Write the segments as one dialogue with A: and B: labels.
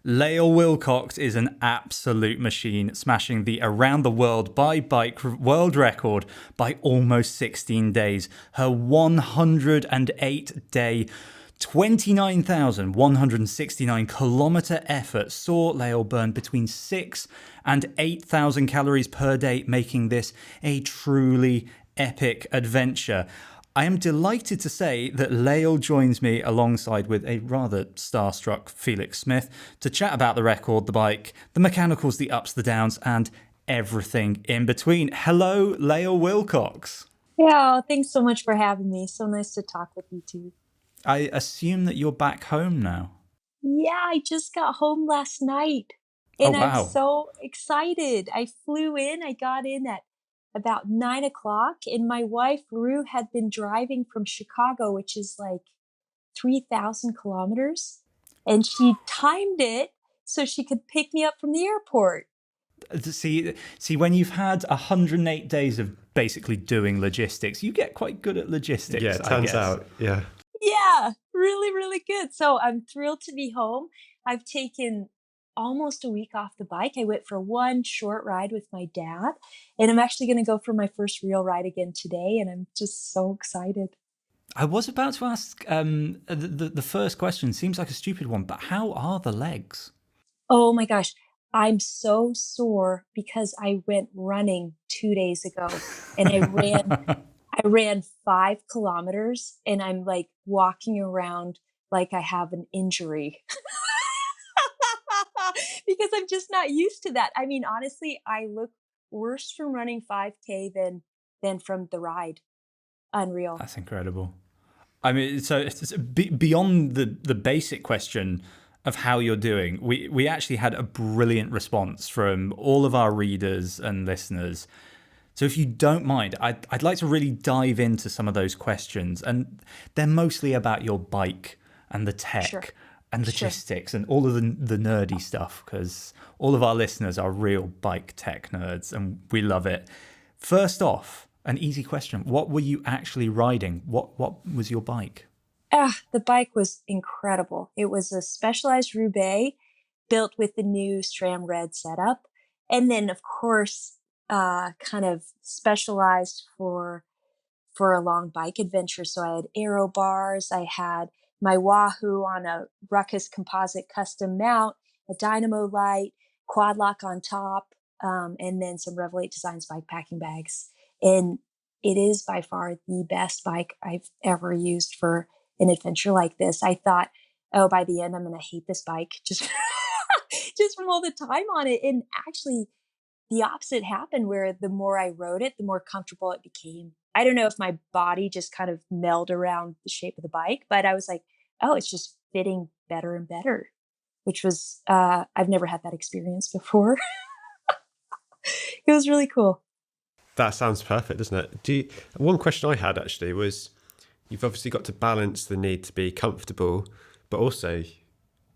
A: Lael Wilcox is an absolute machine, smashing the around the world by bike world record by almost 16 days. Her 108-day 29,169 kilometer effort saw Lael burn between 6 and 8,000 calories per day, making this a truly epic adventure. I am delighted to say that Lael joins me alongside with a rather starstruck Felix Smith to chat about the record, the bike, the mechanicals, the ups, the downs, and everything in between. Hello, Lael Wilcox.
B: Yeah, thanks so much for having me. So nice to talk with you too.
A: I assume that you're back home now.
B: Yeah, I just got home last night and
A: Oh,
B: I'm
A: wow.
B: so excited. I flew in, I got in at about 9 o'clock, and my wife, Rue, had been driving from Chicago, which is like 3,000 kilometers, and she timed it so she could pick me up from the airport.
A: See, when you've had 108 days of basically doing logistics, you get quite good at logistics.
C: Yeah, it turns out. Yeah.
B: Yeah, really, really good. So I'm thrilled to be home. I've taken almost a week off the bike. I went for one short ride with my dad, and I'm actually going to go for my first real ride again today. And I'm just so excited.
A: I was about to ask, the first question seems like a stupid one, but how are the legs?
B: Oh my gosh. I'm so sore because I went running 2 days ago and I ran 5 kilometers, and I'm like walking around like I have an injury. Because I'm just not used to that. I mean, honestly, I look worse from running 5K than from the ride. Unreal.
A: That's incredible. I mean, so it's beyond the basic question of how you're doing, we actually had a brilliant response from all of our readers and listeners. So if you don't mind, I'd like to really dive into some of those questions, and they're mostly about your bike and the tech.
B: Sure.
A: And logistics and all of the nerdy stuff, because all of our listeners are real bike tech nerds and we love it. First off, an easy question. What were you actually riding? What was your bike?
B: The bike was incredible. It was a Specialized Roubaix built with the new SRAM Red setup. And then, of course, kind of specialized for a long bike adventure. So I had aero bars, I had my Wahoo on a Ruckus composite custom mount, a dynamo light, quad lock on top, and then some Revelate Designs bikepacking bags. And it is by far the best bike I've ever used for an adventure like this. I thought, oh, by the end, I'm going to hate this bike just, just from all the time on it. And actually, the opposite happened, where the more I rode it, the more comfortable it became. I don't know if my body just kind of melded around the shape of the bike, but I was like, oh, it's just fitting better and better, which was, I've never had that experience before. It was really cool.
C: That sounds perfect, doesn't it? One question I had actually was, you've obviously got to balance the need to be comfortable, but also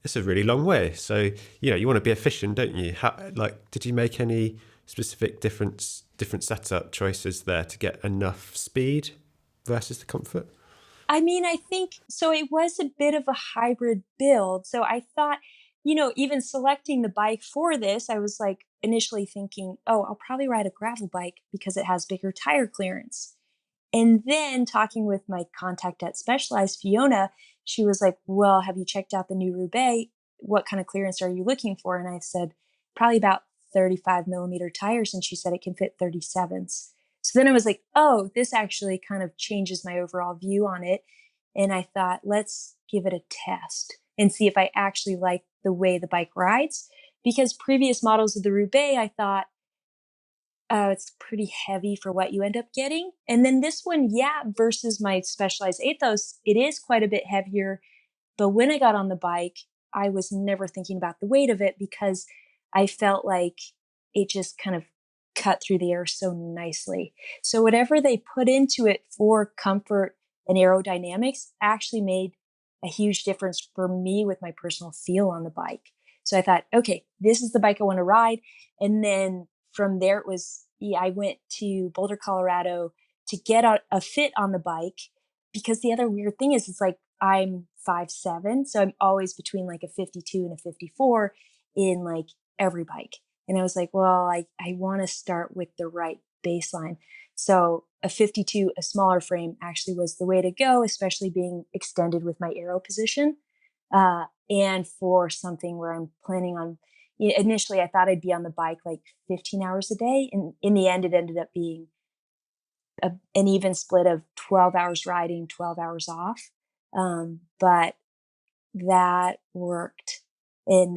C: it's a really long way. So, you want to be efficient, don't you? Did you make any specific different setup choices there to get enough speed versus the comfort?
B: I mean, I think so. It was a bit of a hybrid build. So I thought, even selecting the bike for this, I was like initially thinking, oh, I'll probably ride a gravel bike because it has bigger tire clearance. And then talking with my contact at Specialized, Fiona, she was like, well, have you checked out the new Roubaix? What kind of clearance are you looking for? And I said, probably about 35 millimeter tires. And she said it can fit 37s. So then I was like, oh, this actually kind of changes my overall view on it. And I thought, let's give it a test and see if I actually like the way the bike rides. Because previous models of the Roubaix, I thought, oh, it's pretty heavy for what you end up getting. And then this one, yeah, versus my Specialized Athos, it is quite a bit heavier. But when I got on the bike, I was never thinking about the weight of it because I felt like it just kind of cut through the air so nicely. So whatever they put into it for comfort and aerodynamics actually made a huge difference for me with my personal feel on the bike. So I thought, okay, this is the bike I want to ride. And then from there, it was, I went to Boulder, Colorado to get a fit on the bike, because the other weird thing is, it's like I'm 5'7". So I'm always between like a 52 and a 54 in like every bike. And I was like, well, I want to start with the right baseline. So a 52, a smaller frame actually was the way to go, especially being extended with my aero position. And for something where I'm planning on, initially I thought I'd be on the bike like 15 hours a day. And in the end, it ended up being an even split of 12 hours riding, 12 hours off. But that worked. And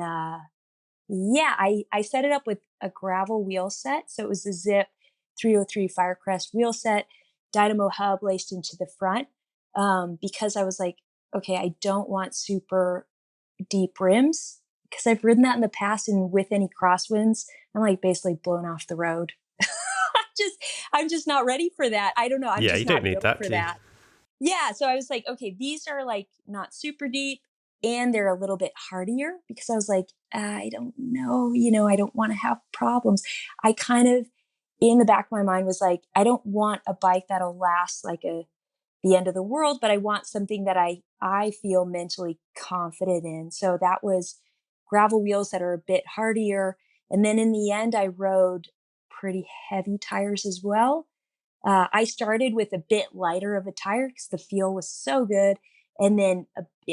B: yeah, I set it up with a gravel wheel set. So it was the Zipp 303 Firecrest wheel set, Dynamo hub laced into the front, because I was like, okay, I don't want super deep rims because I've ridden that in the past, and with any crosswinds, I'm like basically blown off the road. I'm just not ready for that. I don't know. I'm
C: Yeah,
B: just
C: you don't
B: not
C: need
B: built
C: that,
B: for
C: do you?
B: that. Yeah. So I was like, okay, these are like not super deep and they're a little bit hardier, because I was like, I don't know, I don't want to have problems. I kind of, in the back of my mind was like, I don't want a bike that'll last like the end of the world, but I want something that I feel mentally confident in. So that was gravel wheels that are a bit hardier. And then in the end, I rode pretty heavy tires as well. I started with a bit lighter of a tire because the feel was so good. And then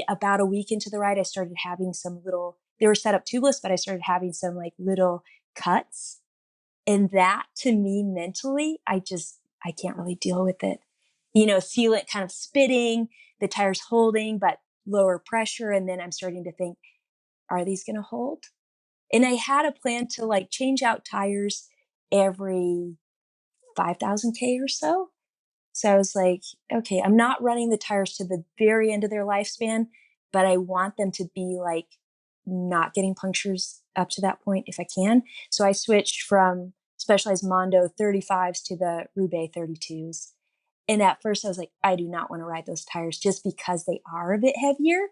B: about a week into the ride, I started having some little, they were set up tubeless, but I started having some like little cuts. And that to me mentally, I can't really deal with it. Sealant kind of spitting, the tires holding, but lower pressure. And then I'm starting to think, are these going to hold? And I had a plan to like change out tires every 5,000 K or so. So I was like, okay, I'm not running the tires to the very end of their lifespan, but I want them to be like not getting punctures up to that point if I can. So I switched from Specialized Mondo 35s to the Roubaix 32s. And at first I was like, I do not want to ride those tires just because they are a bit heavier.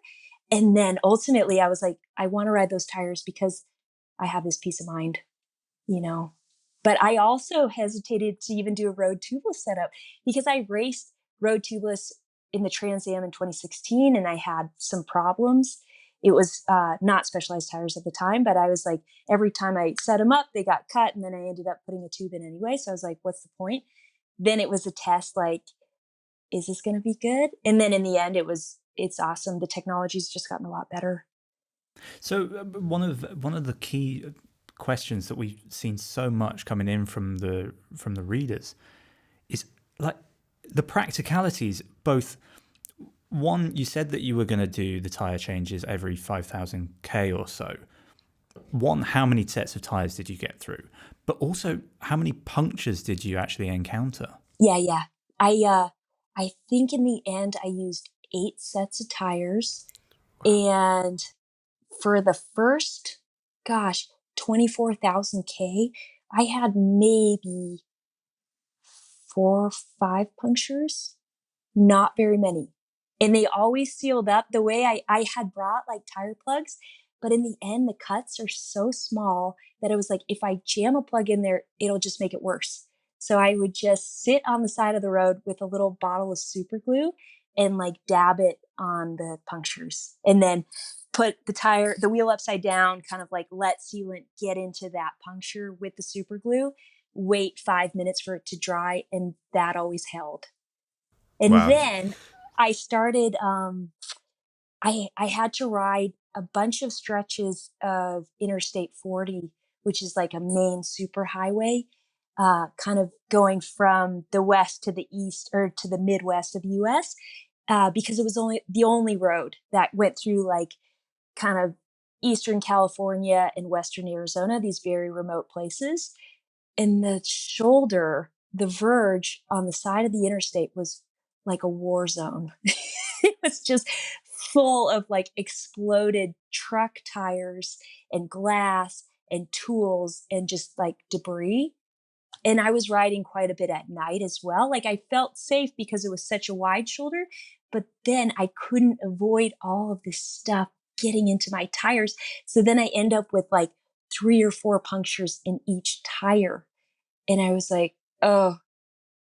B: And then ultimately I was like, I want to ride those tires because I have this peace of mind, you know. But I also hesitated to even do a road tubeless setup because I raced road tubeless in the Trans Am in 2016 and I had some problems. It was not Specialized tires at the time, but I was like, every time I set them up, they got cut, and then I ended up putting a tube in anyway. So I was like, what's the point? Then it was a test, like, is this going to be good? And then in the end, it's awesome. The technology's just gotten a lot better.
A: So one of the key questions that we've seen so much coming in from the readers is like the practicalities. Both, one, you said that you were going to do the tire changes every 5,000 K or so. One, how many sets of tires did you get through? But also, how many punctures did you actually encounter?
B: Yeah. I think in the end I used 8 sets of tires. Wow. And for the first, 24,000 K, I had maybe 4 or 5 punctures, not very many. And they always sealed up the way I had brought like tire plugs. But in the end, the cuts are so small that it was like, if I jam a plug in there, it'll just make it worse. So I would just sit on the side of the road with a little bottle of super glue and like dab it on the punctures, and then put the wheel upside down, kind of like let sealant get into that puncture with the super glue, wait 5 minutes for it to dry. And that always held. And
C: Wow.
B: then I started, I had to ride a bunch of stretches of Interstate 40, which is like a main super highway, kind of going from the west to the east or to the Midwest of the US, because it was the only road that went through like kind of Eastern California and Western Arizona, these very remote places. And the verge on the side of the interstate was like a war zone. It was just full of like exploded truck tires and glass and tools and just like debris. And I was riding quite a bit at night as well. Like I felt safe because it was such a wide shoulder, but then I couldn't avoid all of this stuff getting into my tires. So then I end up with like 3 or 4 punctures in each tire. And I was like, oh,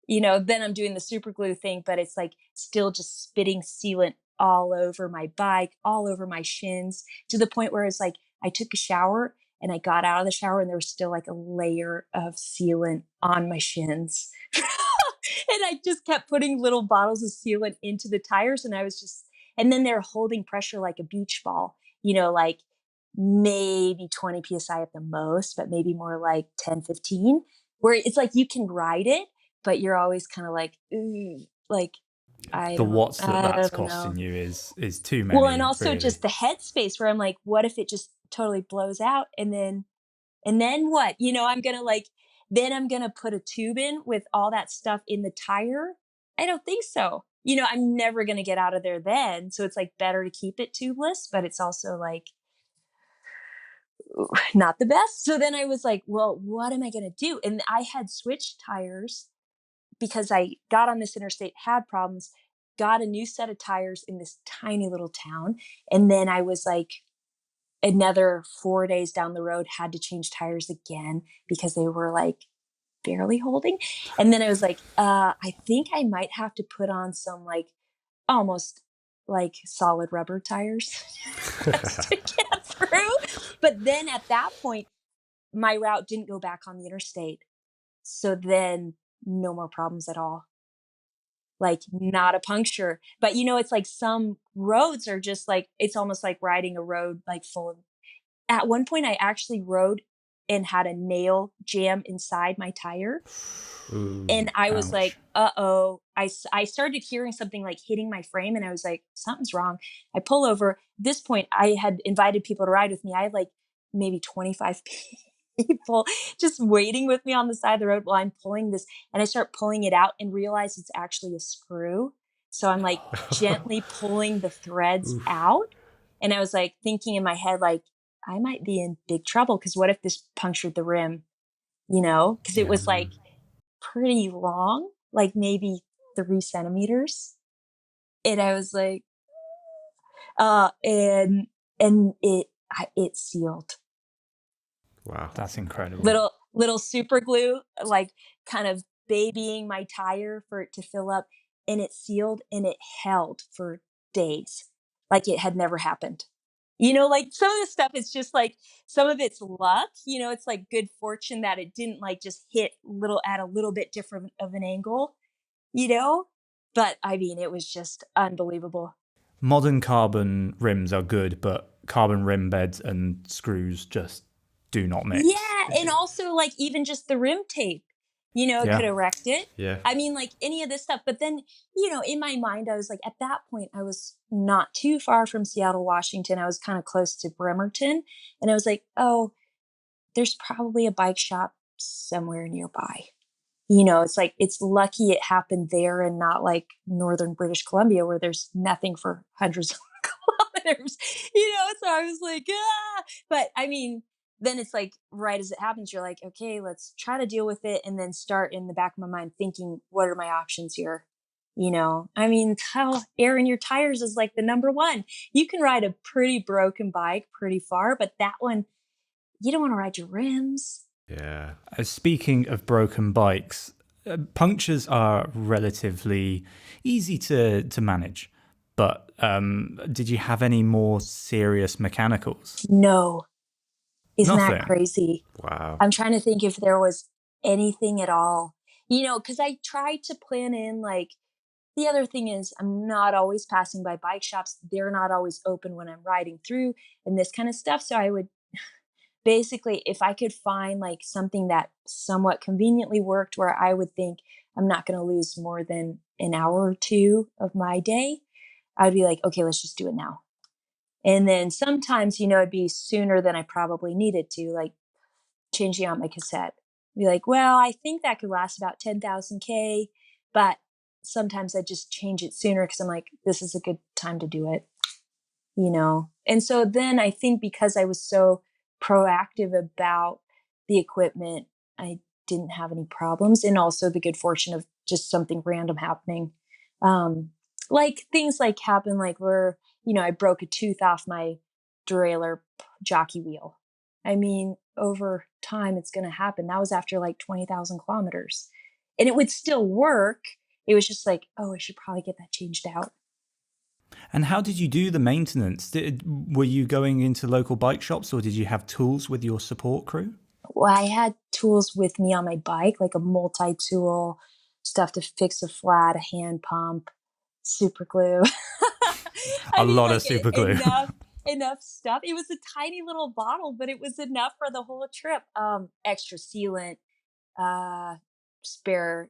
B: then I'm doing the super glue thing, but it's like still just spitting sealant all over my bike, all over my shins, to the point where it's like I took a shower and I got out of the shower and there was still like a layer of sealant on my shins. And I just kept putting little bottles of sealant into the tires. And I was just, and then they're holding pressure like a beach ball, like maybe 20 PSI at the most, but maybe more like 10, 15, where it's like you can ride it, but you're always kind of like, ooh, like,
A: The watts that's
B: don't
A: costing
B: know.
A: you is too many.
B: Well, and also
A: really.
B: just the headspace where I'm like, what if it just totally blows out? And then what? I'm going to then I'm going to put a tube in with all that stuff in the tire. I don't think so. I'm never going to get out of there then. So it's like better to keep it tubeless, but it's also like not the best. So then I was like, well, what am I going to do? And I had switched tires because I got on this interstate, had problems, got a new set of tires in this tiny little town. And then I was like, another 4 days down the road, had to change tires again because they were like barely holding. And then I was like, I think I might have to put on some like almost like solid rubber tires to get through. But then at that point, my route didn't go back on the interstate. So then no more problems at all. Like not a puncture. But it's like some roads are just like, it's almost like riding a road like full of, at one point I actually rode and had a nail jam inside my tire.
C: Ooh,
B: And I was
A: ouch.
B: like, uh-oh. I started hearing something like hitting my frame and I was like, something's wrong. I pull over. At this point, I had invited people to ride with me. I had like maybe 25 people just waiting with me on the side of the road while I'm pulling this. And I start pulling it out and realize it's actually a screw. So I'm like gently pulling the threads out. And I was like thinking in my head, like, I might be in big trouble because what if this punctured the rim, because it was like pretty long, like maybe 3 centimeters. And I was like, and it sealed.
C: wow.
A: That's incredible.
B: Little super glue, like kind of babying my tire for it to fill up, and it sealed and it held for days, like it had never happened. Like some of the stuff is just like some of it's luck. It's like good fortune that it didn't like just hit at a little bit different of an angle. But I mean, it was just unbelievable.
A: Modern carbon rims are good, but carbon rim beds and screws just do not mix.
B: Yeah, and also like even just the rim tape, it could have wrecked it.
C: Yeah.
B: I mean, like any of this stuff. But then, in my mind, I was like, at that point, I was not too far from Seattle, Washington. I was kind of close to Bremerton. And I was like, oh, there's probably a bike shop somewhere nearby. It's like, it's lucky it happened there and not like northern British Columbia where there's nothing for hundreds of kilometers, So I was like, ah. But I mean, then it's like, right as it happens, you're like, okay, let's try to deal with it. And then start in the back of my mind thinking, what are my options here? I mean, air in your tires is like the number one. You can ride a pretty broken bike pretty far, but that one, you don't want to ride your rims.
C: Yeah.
A: Speaking of broken bikes, punctures are relatively easy to manage. But did you have any more serious mechanicals?
B: No. Isn't
A: Nothing.
B: that crazy?
C: Wow.
B: I'm trying to think if there was anything at all, because I tried to plan in like, the other thing is I'm not always passing by bike shops. They're not always open when I'm riding through and this kind of stuff. So I would basically, if I could find like something that somewhat conveniently worked where I would think I'm not going to lose more than an hour or two of my day, I'd be like, okay, let's just do it now. And then sometimes, it'd be sooner than I probably needed to, like changing out my cassette. Be like, well, I think that could last about 10,000 K, but sometimes I just change it sooner because I'm like, this is a good time to do it, And so then I think because I was so proactive about the equipment, I didn't have any problems. And also the good fortune of just something random happening. Like things like happen, like where, I broke a tooth off my derailleur jockey wheel. I mean, over time, it's going to happen. That was after like 20,000 kilometers. And it would still work. It was just like, oh, I should probably get that changed out.
A: And how did you do the maintenance? Were you going into local bike shops, or did you have tools with your support crew?
B: Well, I had tools with me on my bike, like a multi-tool, stuff to fix a flat, a hand pump, super glue.
A: A
B: I mean,
A: lot of
B: like
A: super glue.
B: enough stuff. It was a tiny little bottle, but it was enough for the whole trip. Extra sealant, uh, spare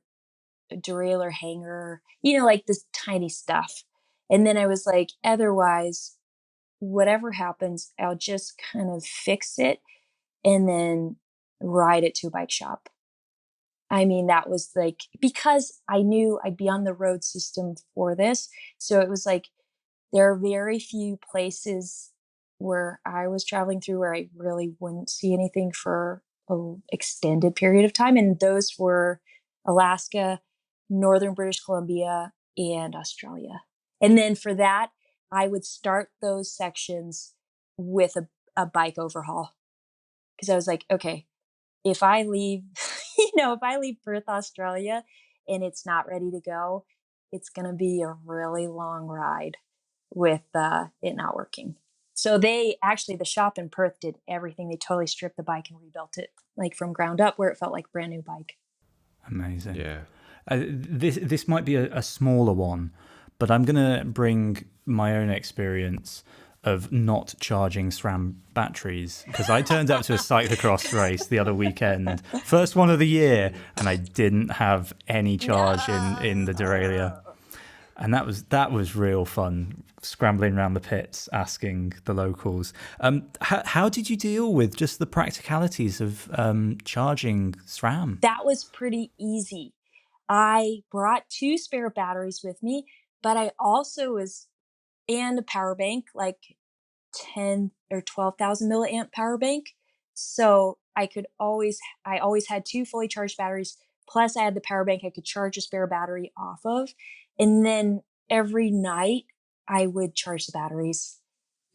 B: derailleur hanger, like this tiny stuff. And then I was like, otherwise, whatever happens, I'll just kind of fix it and then ride it to a bike shop. I mean, that was like, because I knew I'd be on the road system for this. So it was like, there are very few places where I was traveling through where I really wouldn't see anything for an extended period of time. And those were Alaska, Northern British Columbia, and Australia. And then for that, I would start those sections with a bike overhaul. Because I was like, okay, if I leave, if I leave Perth, Australia, and it's not ready to go, it's going to be a really long ride with it not working. So they actually, the shop in Perth did everything. They totally stripped the bike and rebuilt it like from ground up, where it felt like brand new bike.
A: Amazing.
C: Yeah.
A: This might be a smaller one, but I'm going to bring my own experience of not charging SRAM batteries, because I turned up to a cyclocross race the other weekend, first one of the year, and I didn't have any charge in the derailleur. And that was real fun, scrambling around the pits, asking the locals. How did you deal with just the practicalities of charging SRAM?
B: That was pretty easy. I brought 2 spare batteries with me, but I also and a power bank, like 10 or 12,000 milliamp power bank. So I always had 2 fully charged batteries. Plus I had the power bank I could charge a spare battery off of. And then every night I would charge the batteries.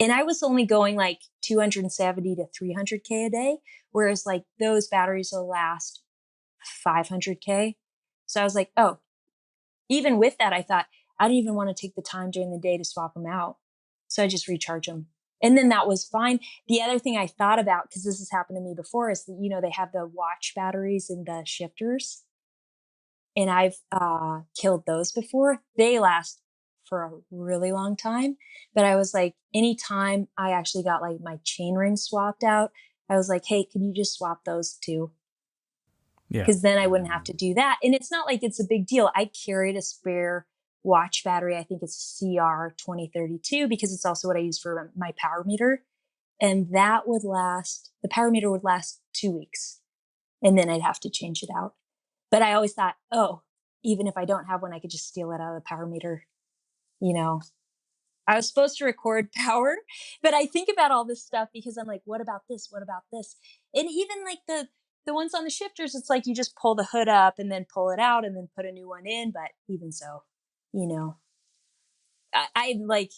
B: And I was only going like 270 to 300K a day, whereas like those batteries will last 500K. So I was like, oh, even with that, I thought I don't even want to take the time during the day to swap them out. So I just recharge them. And then that was fine. The other thing I thought about, because this has happened to me before, is that, they have the watch batteries in the shifters. And I've killed those before. They last for a really long time. But I was like, anytime I actually got like my chain ring swapped out, I was like, hey, can you just swap those too?
A: Yeah.
B: Because then I wouldn't have to do that. And it's not like it's a big deal. I carried a spare watch battery. I think it's CR 2032, because it's also what I use for my power meter. And the power meter would last 2 weeks. And then I'd have to change it out. But I always thought, oh, even if I don't have one, I could just steal it out of the power meter. I was supposed to record power, but I think about all this stuff because I'm like, what about this? What about this? And even like the ones on the shifters, it's like you just pull the hood up and then pull it out and then put a new one in. But even so, I like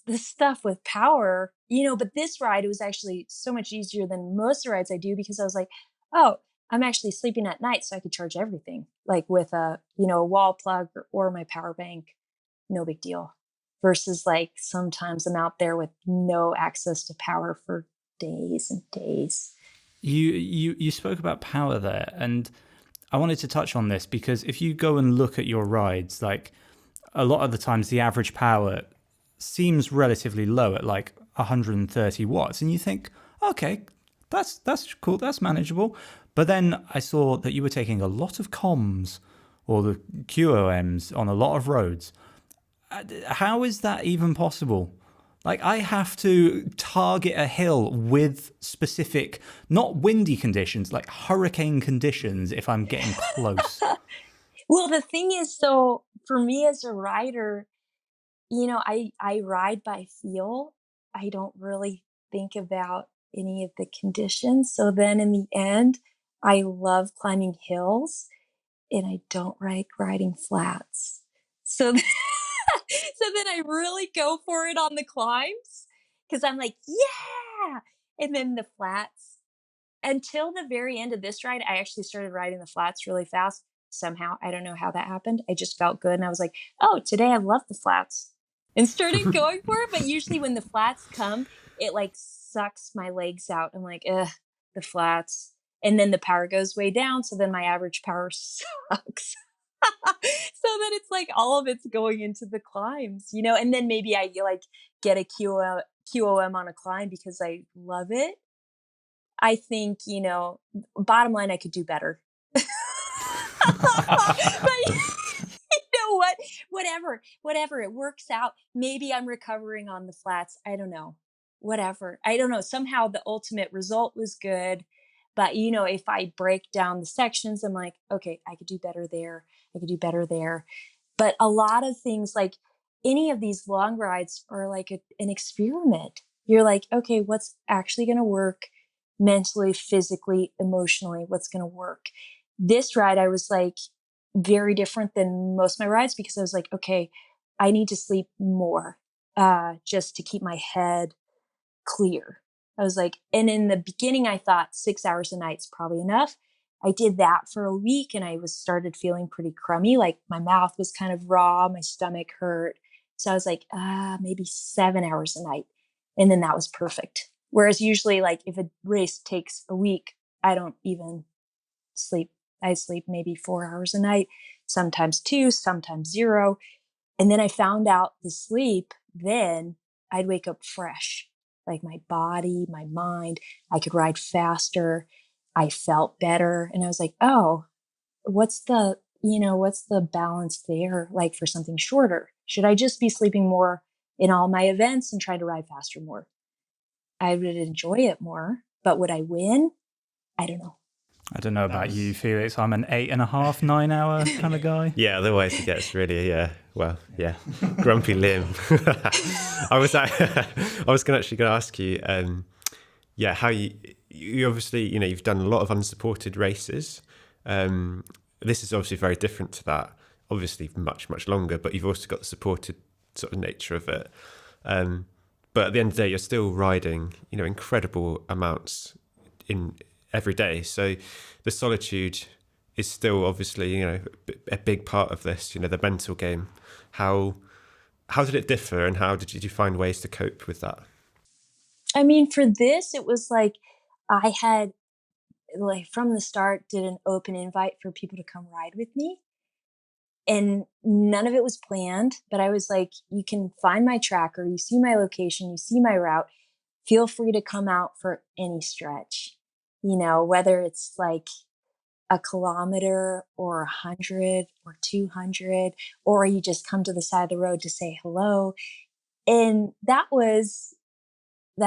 B: this stuff with power, but this ride, it was actually so much easier than most of the rides I do, because I was like, oh, I'm actually sleeping at night, so I could charge everything, like with a wall plug or my power bank. No big deal. Versus like sometimes I'm out there with no access to power for days and days.
A: You spoke about power there, and I wanted to touch on this because if you go and look at your rides, like a lot of the times the average power seems relatively low at like 130 watts, and you think, okay, that's cool, that's manageable. But then I saw that you were taking a lot of comms or the QOMs on a lot of roads. How is that even possible? Like, I have to target a hill with specific, not windy conditions, like hurricane conditions if I'm getting close.
B: Well, the thing is, so for me as a rider, I ride by feel. I don't really think about any of the conditions. So then in the end, I love climbing hills and I don't like riding flats. So so then I really go for it on the climbs, because I'm like, yeah. And then the flats, until the very end of this ride, I actually started riding the flats really fast. Somehow, I don't know how that happened. I just felt good. And I was like, oh, today I love the flats. and started going for it. But usually when the flats come, it like sucks my legs out. I'm like, ugh, the flats. And then the power goes way down. So then my average power sucks. So then it's like all of it's going into the climbs, you know, and then maybe I like get a QOM on a climb because I love it. I think, you know, bottom line, I could do better. But you know what? Whatever. It works out. Maybe I'm recovering on the flats. I don't know. Whatever. I don't know. Somehow the ultimate result was good. But, you know, if I break down the sections, I'm like, okay, I could do better there. I could do better there. But a lot of things, like any of these long rides, are like an experiment. You're like, okay, what's actually going to work mentally, physically, emotionally? What's going to work? This ride, I was like, very different than most of my rides because I was like, okay, I need to sleep more just to keep my head clear. I was like, and in the beginning, I thought 6 hours a night's probably enough. I did that for a week and I was started feeling pretty crummy. Like my mouth was kind of raw, my stomach hurt. So I was like, maybe 7 hours a night. And then that was perfect. Whereas usually, like if a race takes a week, I don't even sleep. I sleep maybe 4 hours a night, sometimes two, sometimes zero. And then I found out the sleep, then I'd wake up fresh, like my body, my mind, I could ride faster. I felt better. And I was like, oh, what's the balance there? Like for something shorter, should I just be sleeping more in all my events and try to ride faster more? I would enjoy it more, but would I win? I don't know.
A: I don't know about you, Felix. I'm an 8.5, 9 hour kind of guy.
C: Yeah, otherwise it gets really, grumpy Liam. I was going to ask you, how you obviously, you know, you've done a lot of unsupported races. This is obviously very different to that. Obviously, much longer, but you've also got the supported sort of nature of it. But at the end of the day, you're still riding, you know, incredible amounts in every day. So the solitude is still obviously, you know, a big part of this, you know, the mental game. How did it differ and how did you find ways to cope with that?
B: I mean, for this, it was like I had, like, from the start, did an open invite for people to come ride with me. And none of it was planned, but I was like, you can find my tracker, you see my location, you see my route. Feel free to come out for any stretch, you know, whether it's like a kilometer or 100 or 200, or you just come to the side of the road to say hello. And that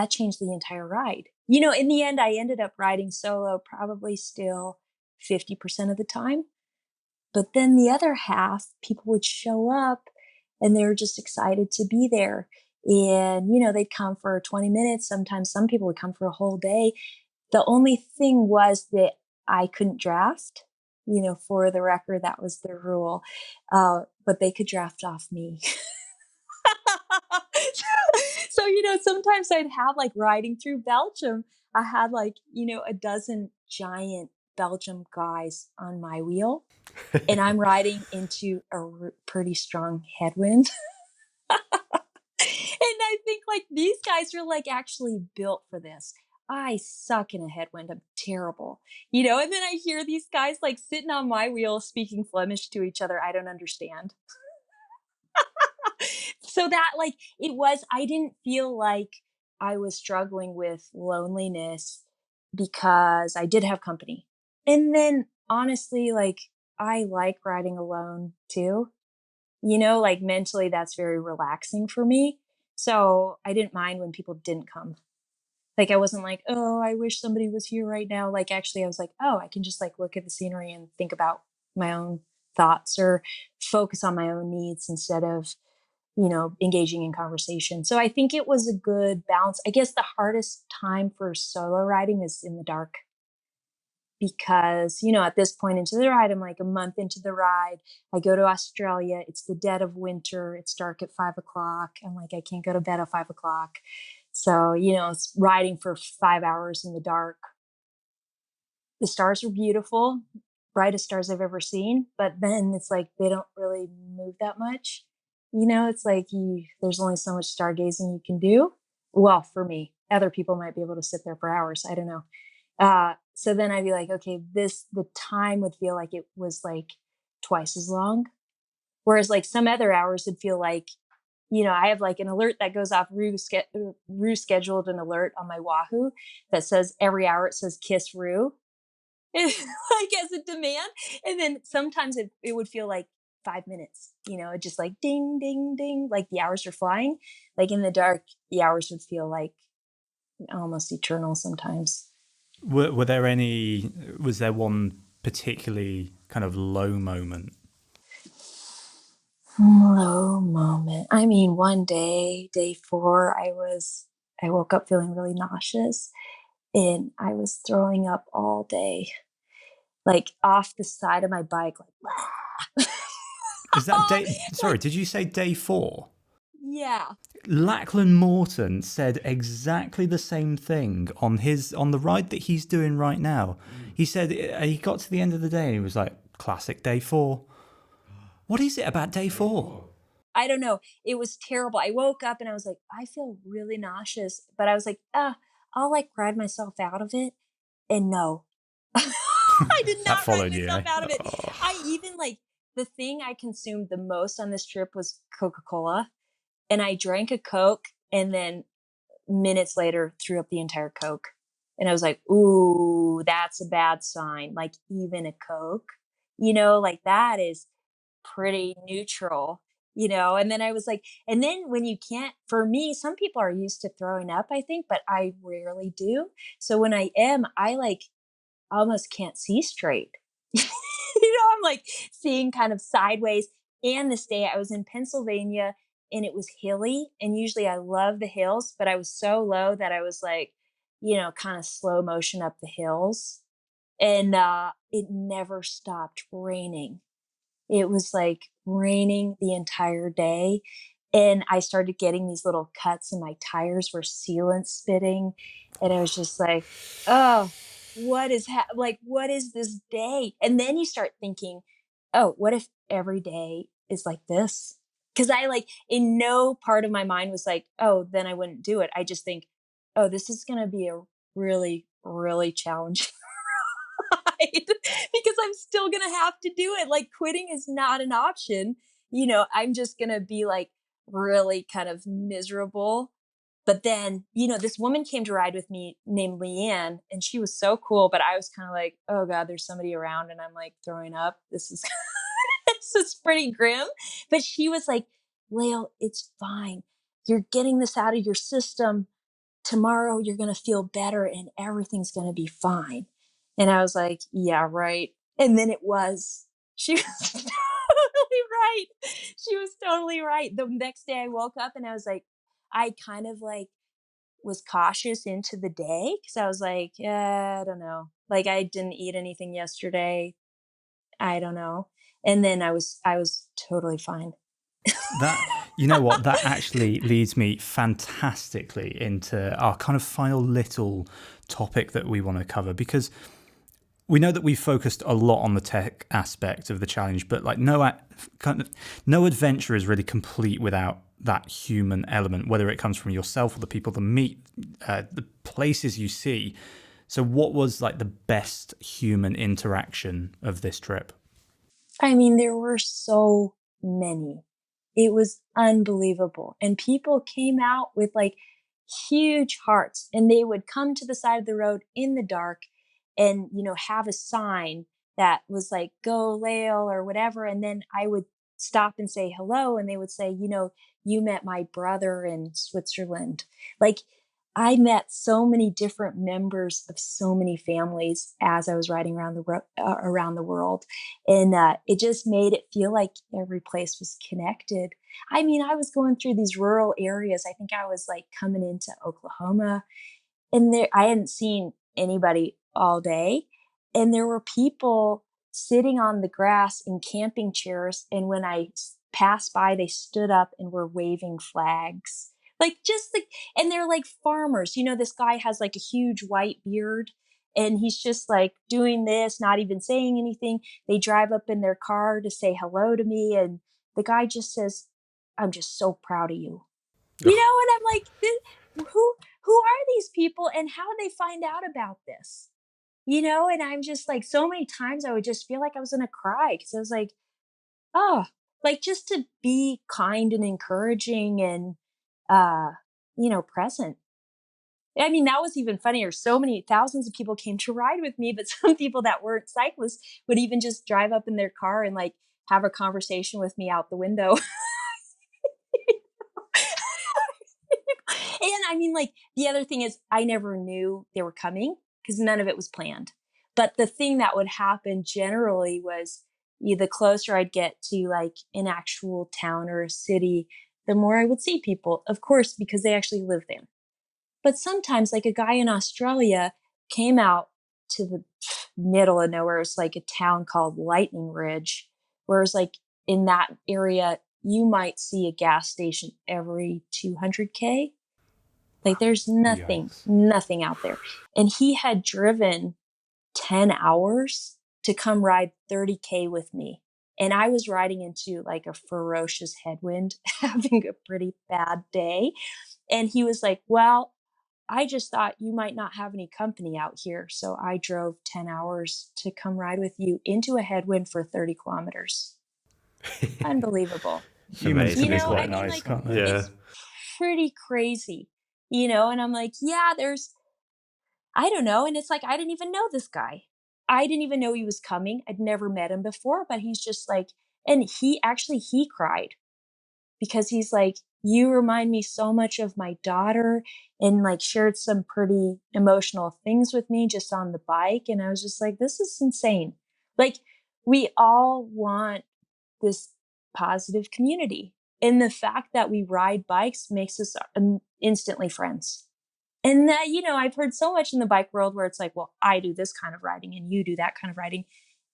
B: changed the entire ride. You know, in the end, I ended up riding solo probably still 50% of the time. But then the other half, people would show up and they were just excited to be there. And, you know, they'd come for 20 minutes. Sometimes some people would come for a whole day. The only thing was that I couldn't draft, you know, for the record, that was the rule. But they could draft off me. So, you know, sometimes I'd have like riding through Belgium, I had like, you know, a dozen giant Belgium guys on my wheel, and I'm riding into a pretty strong headwind. And I think like these guys are like actually built for this. I suck in a headwind. I'm terrible, you know, and then I hear these guys like sitting on my wheel speaking Flemish to each other. I don't understand. So that like I didn't feel like I was struggling with loneliness because I did have company. And then honestly, like I like riding alone too. You know, like mentally that's very relaxing for me. So I didn't mind when people didn't come. Like I wasn't like, oh, I wish somebody was here right now. Like actually I was like, oh, I can just like look at the scenery and think about my own thoughts or focus on my own needs instead of, you know, engaging in conversation. So I think it was a good balance. I guess the hardest time for solo riding is in the dark because, you know, at this point into the ride, I'm like a month into the ride. I go to Australia. It's the dead of winter. It's dark at 5 o'clock. I'm like, I can't go to bed at 5 o'clock. So, you know, it's riding for 5 hours in the dark. The stars are beautiful, brightest stars I've ever seen, but then it's like they don't really move that much. It's like there's only so much stargazing you can do. Well, for me, other people might be able to sit there for hours. I don't know. So then I'd be like, okay, the time would feel like it was like twice as long. Whereas like some other hours would feel like, I have like an alert that goes off. Rue scheduled an alert on my Wahoo that says every hour it says kiss Rue, like as a demand. And then sometimes it would feel like 5 minutes, it just like ding, ding, ding, like the hours are flying. Like in the dark, the hours would feel like almost eternal sometimes.
A: Was there one particularly kind of low moment?
B: Low moment. I mean, one day, day 4, I woke up feeling really nauseous and I was throwing up all day, like off the side of my bike, like,
A: Is that sorry, did you say day 4?
B: yeah.
A: Lachlan Morton said exactly the same thing on the ride that he's doing right now. He said he got to the end of the day and he was like, classic day 4. What is it about day 4?
B: I don't know. It was terrible. I woke up and I was like, I feel really nauseous, but I was like, I'll like ride myself out of it. And no, I did
A: That
B: not ride
A: followed you,
B: myself
A: eh?
B: out of it.
A: Oh.
B: I even like the thing I consumed the most on this trip was Coca-Cola. And I drank a Coke and then minutes later threw up the entire Coke. And I was like, ooh, that's a bad sign. Like even a Coke, like that is pretty neutral, and then I was like, and then when you can't, for me, some people are used to throwing up, I think, but I rarely do. So when I am, I like almost can't see straight. I'm like seeing kind of sideways. And this day I was in Pennsylvania and it was hilly. And usually I love the hills, but I was so low that I was like, kind of slow motion up the hills. And it never stopped raining. It was like raining the entire day. And I started getting these little cuts and my tires were sealant spitting. And I was just like, oh, what is this day? And then you start thinking, oh, what if every day is like this? Because I like, in no part of my mind was like, oh, then I wouldn't do it. I just think, oh, this is going to be a really, really challenging ride because I'm still going to have to do it. Like quitting is not an option. I'm just going to be like really kind of miserable. But then, this woman came to ride with me named Leanne, and she was so cool. But I was kind of like, oh God, there's somebody around and I'm like throwing up. This is, this is pretty grim. But she was like, Lael, it's fine. You're getting this out of your system. Tomorrow you're going to feel better and everything's going to be fine. And I was like, yeah, right. And then it was. She was totally right. She was totally right. The next day I woke up and I was like, I kind of like was cautious into the day because I was like, I don't know. Like I didn't eat anything yesterday. I don't know. And then I was totally fine.
A: That, you know what, that actually leads me fantastically into our kind of final little topic that we want to cover, because we know that we focused a lot on the tech aspect of the challenge, but like no adventure is really complete without that human element, whether it comes from yourself or the people that meet, the places you see. So what was like the best human interaction of this trip?
B: I mean, there were so many. It was unbelievable. And people came out with like huge hearts and they would come to the side of the road in the dark and, have a sign that was like, go Lael or whatever. And then I would stop and say hello. And they would say, you met my brother in Switzerland. Like, I met so many different members of so many families as I was riding around the world, and it just made it feel like every place was connected. I mean, I was going through these rural areas. I think I was like coming into Oklahoma, and there I hadn't seen anybody all day, and there were people sitting on the grass in camping chairs. And when I passed by, they stood up and were waving flags. Like just like, and they're like farmers. This guy has like a huge white beard and he's just like doing this, not even saying anything. They drive up in their car to say hello to me. And the guy just says, I'm just so proud of you. You know, and I'm like, who are these people and how did they find out about this? You know, and I'm just like, so many times I would just feel like I was going to cry because I was like, oh, like just to be kind and encouraging and, present. I mean, that was even funnier. So many thousands of people came to ride with me, but some people that weren't cyclists would even just drive up in their car and like have a conversation with me out the window. And I mean, like, the other thing is, I never knew they were coming because none of it was planned. But the thing that would happen generally was the closer I'd get to like an actual town or a city, the more I would see people, of course, because they actually live there. But sometimes, like a guy in Australia came out to the middle of nowhere. It's like a town called Lightning Ridge, where it's like in that area, you might see a gas station every 200K. Like there's
A: Yikes.
B: nothing out there. And he had driven 10 hours to come ride 30K with me. And I was riding into like a ferocious headwind, having a pretty bad day. And he was like, well, I just thought you might not have any company out here. So I drove 10 hours to come ride with you into a headwind for 30 kilometers. Unbelievable.
A: Humans can be
C: Amazing.
A: quite nice, can't they?
C: Yeah.
B: It's pretty crazy, and I'm like, yeah, I don't know. And it's like, I didn't even know this guy. I didn't even know he was coming. I'd never met him before, but he's just like, and he cried because he's like, you remind me so much of my daughter, and like shared some pretty emotional things with me just on the bike. And I was just like, this is insane. Like, we all want this positive community. And the fact that we ride bikes makes us instantly friends. And that, I've heard so much in the bike world where it's like, well, I do this kind of riding and you do that kind of riding.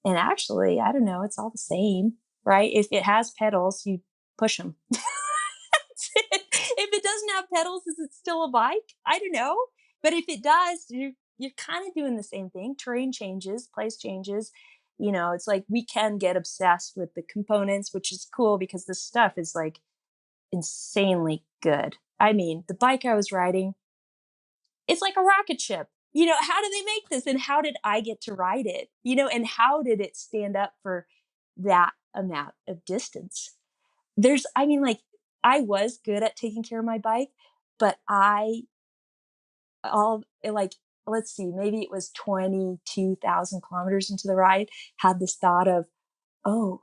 B: And actually, I don't know, it's all the same, right? If it has pedals, you push them. That's it. If it doesn't have pedals, is it still a bike? I don't know. But if it does, you're kind of doing the same thing. Terrain changes, place changes. It's like we can get obsessed with the components, which is cool because this stuff is like insanely good. I mean, the bike I was riding, it's like a rocket ship. How did they make this? And how did I get to ride it? And how did it stand up for that amount of distance? I was good at taking care of my bike, but let's see, maybe it was 22,000 kilometers into the ride, had this thought of, oh,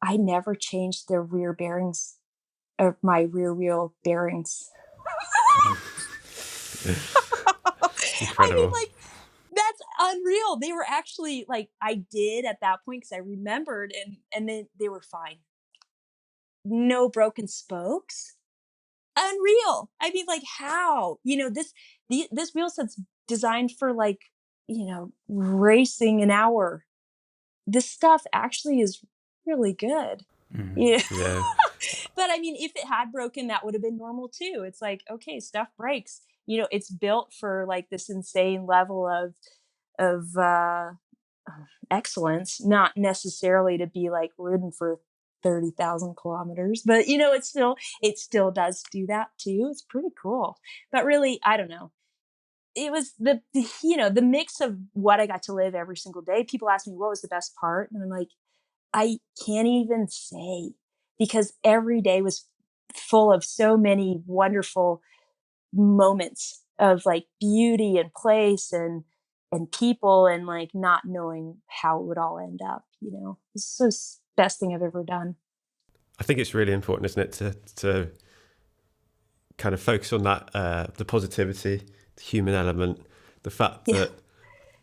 B: I never changed the rear bearings of my rear wheel bearings.
C: Incredible.
B: That's unreal. They were actually like, I did at that point because I remembered, and then they were fine. No broken spokes. Unreal. I mean, like, how? This wheel set's designed for like, racing an hour. This stuff actually is really good.
A: Mm.
C: Yeah.
B: But I mean, if it had broken, that would have been normal too. It's like, okay, stuff breaks. It's built for like this insane level of excellence, not necessarily to be like ridden for 30,000 kilometers, but it still does do that too. It's pretty cool. But really, I don't know. It was the mix of what I got to live every single day. People ask me what was the best part, and I'm like, I can't even say, because every day was full of so many wonderful moments of like beauty and place and people, and like not knowing how it would all end up. It's the best thing I've ever done.
C: I think it's really important, isn't it, to kind of focus on that, the positivity, the human element, the fact that,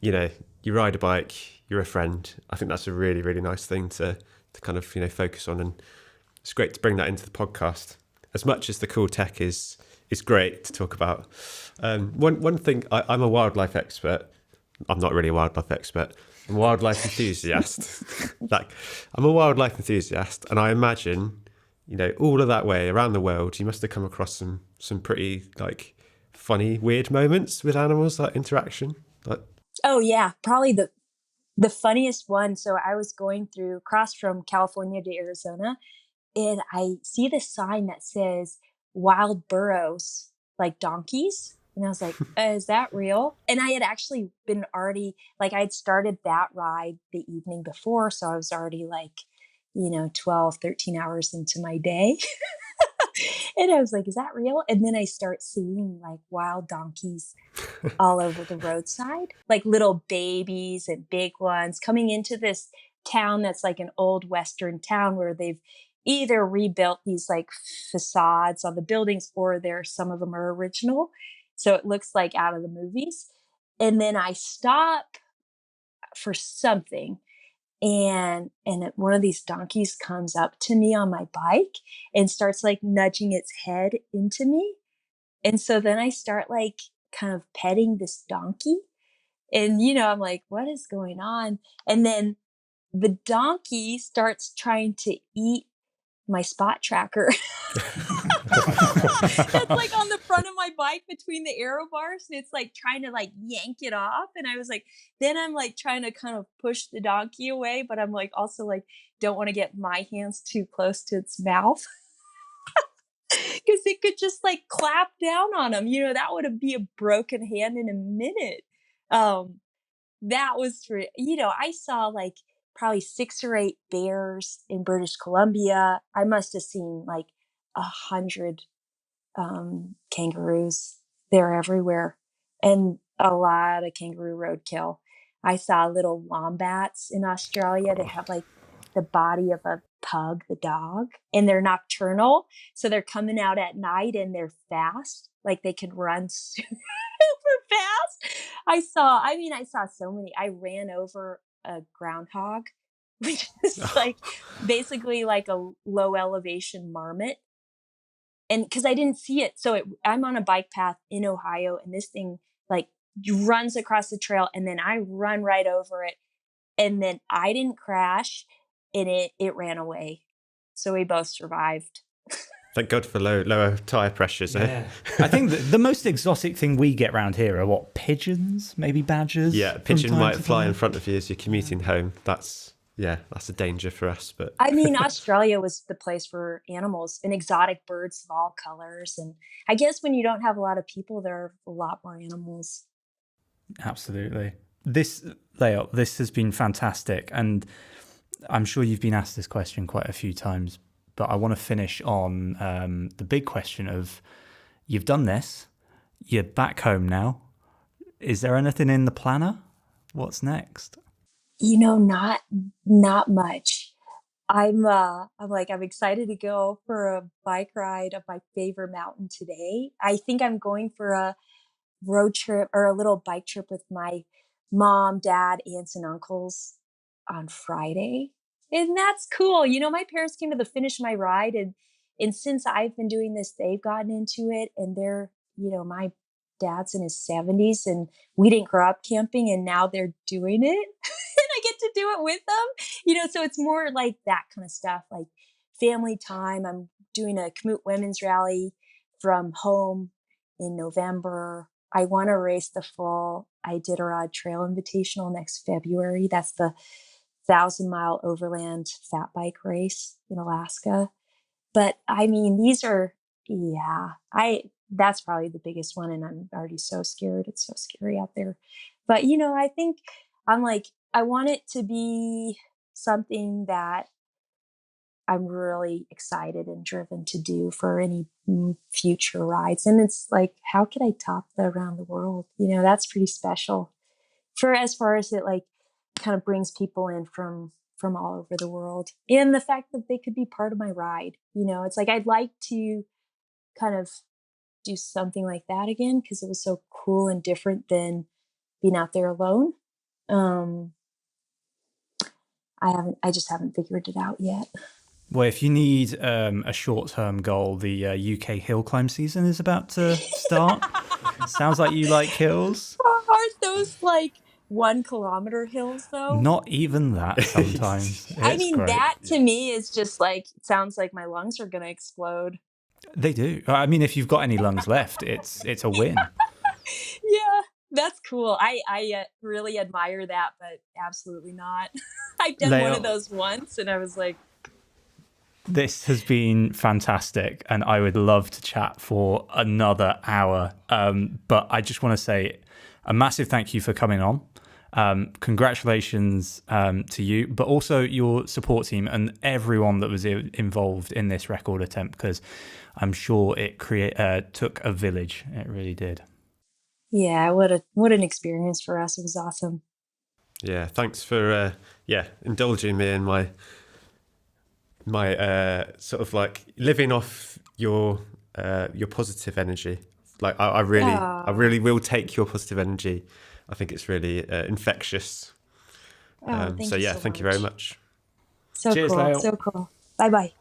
C: you ride a bike, you're a friend. I think that's a really, really nice thing to kind of, focus on. And it's great to bring that into the podcast. As much as the cool tech is great to talk about. One thing, I'm a wildlife expert. I'm not really a wildlife expert. I'm a wildlife enthusiast. I'm a wildlife enthusiast, and I imagine, all of that way around the world, you must have come across some pretty like funny, weird moments with animals, that interaction.
B: Oh yeah, probably the funniest one. So I was going across from California to Arizona, and I see the sign that says wild burros, like donkeys. And I was like, is that real? And I had actually been already, like, I'd started that ride the evening before. So I was already like, 12, 13 hours into my day. And I was like, is that real? And then I start seeing like wild donkeys all over the roadside, like little babies and big ones coming into this town that's like an old Western town where they've either rebuilt these like facades on the buildings or some of them are original. So it looks like out of the movies. And then I stop for something and one of these donkeys comes up to me on my bike and starts like nudging its head into me. And so then I start like kind of petting this donkey. And, I'm like, what is going on? And then the donkey starts trying to eat my spot tracker. That's like on the front of my bike between the aero bars. And it's like trying to like yank it off. And I was like, then I'm like trying to kind of push the donkey away. But I'm like, also like, don't want to get my hands too close to its mouth. Because it could just like clap down on him. That would be a broken hand in a minute. That was for, I saw like probably 6 or 8 bears in British Columbia. I must have seen like 100 kangaroos. They're everywhere. And a lot of kangaroo roadkill. I saw little wombats in Australia that have like the body of a pug, the dog, and they're nocturnal. So they're coming out at night and they're fast. Like they could run super fast. I saw so many. I ran over a groundhog, which is like basically like a low elevation marmot. And because I didn't see it. So I'm on a bike path in Ohio and this thing like runs across the trail and then I run right over it. And then I didn't crash and it ran away. So we both survived.
C: Thank God for lower tyre pressures.
A: Yeah. I think the most exotic thing we get around here are pigeons, maybe badgers.
C: Yeah, a pigeon might fly in front of you as you're commuting home. That's a danger for us. But
B: I mean, Australia was the place for animals and exotic birds of all colors. And I guess when you don't have a lot of people, there are a lot more animals.
A: Absolutely. Lael, this has been fantastic. And I'm sure you've been asked this question quite a few times, but I want to finish on the big question of, you've done this, you're back home now. Is there anything in the planner? What's next?
B: Not much. I'm excited to go for a bike ride up my favorite mountain today. I think I'm going for a road trip or a little bike trip with my mom, dad, aunts, and uncles on Friday. And that's cool. My parents came to the finish of my ride and since I've been doing this, they've gotten into it and they're, my dad's in his 70s and we didn't grow up camping and now they're doing it and I get to do it with them, so it's more like that kind of stuff, like family time. I'm doing a Kamut Women's Rally from home in November. I want to race the full Iditarod Trail Invitational next February. That's the 1,000-mile overland fat bike race in Alaska. But I mean, that's probably the biggest one. And I'm already so scared. It's so scary out there. But, I think I'm like, I want it to be something that I'm really excited and driven to do for any future rides. And it's like, how could I top the around the world? That's pretty special for as far as it like kind of brings people in from all over the world. And the fact that they could be part of my ride, it's like, I'd like to kind of do something like that again, because it was so cool and different than being out there alone. I just haven't figured it out yet.
A: Well, if you need a short-term goal, the UK hill climb season is about to start. Sounds like you like hills.
B: Aren't those like 1 kilometer hills though?
A: Not even that sometimes.
B: I mean,
A: great.
B: that to me is just like, it sounds like my lungs are going to explode.
A: They do. I mean, if you've got any lungs left, it's a win.
B: Yeah, that's cool. I really admire that, but absolutely not. I've done one of those once and I was like,
A: This has been fantastic, and I would love to chat for another hour. But I just want to say a massive thank you for coming on. Congratulations to you, but also your support team and everyone that was involved in this record attempt, because I'm sure it took a village. It really did.
B: Yeah, what an experience for us. It was awesome.
C: Yeah, thanks for indulging me in my sort of like living off your positive energy. Like I really will take your positive energy. I think it's really infectious. Thank you very much.
B: So
A: Cheers,
B: cool.
A: Lael.
B: So cool. Bye.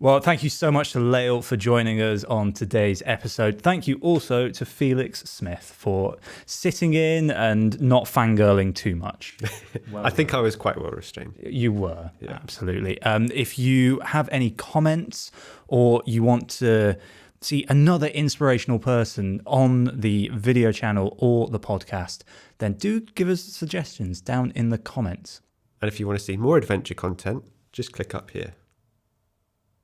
A: Well, thank you so much to Lael for joining us on today's episode. Thank you also to Felix Smith for sitting in and not fangirling too much.
C: I think I was quite well restrained.
A: You were, yeah. Absolutely. If you have any comments or you want to see another inspirational person on the video channel or the podcast, then do give us suggestions down in the comments.
C: And if you want to see more adventure content, just click up here.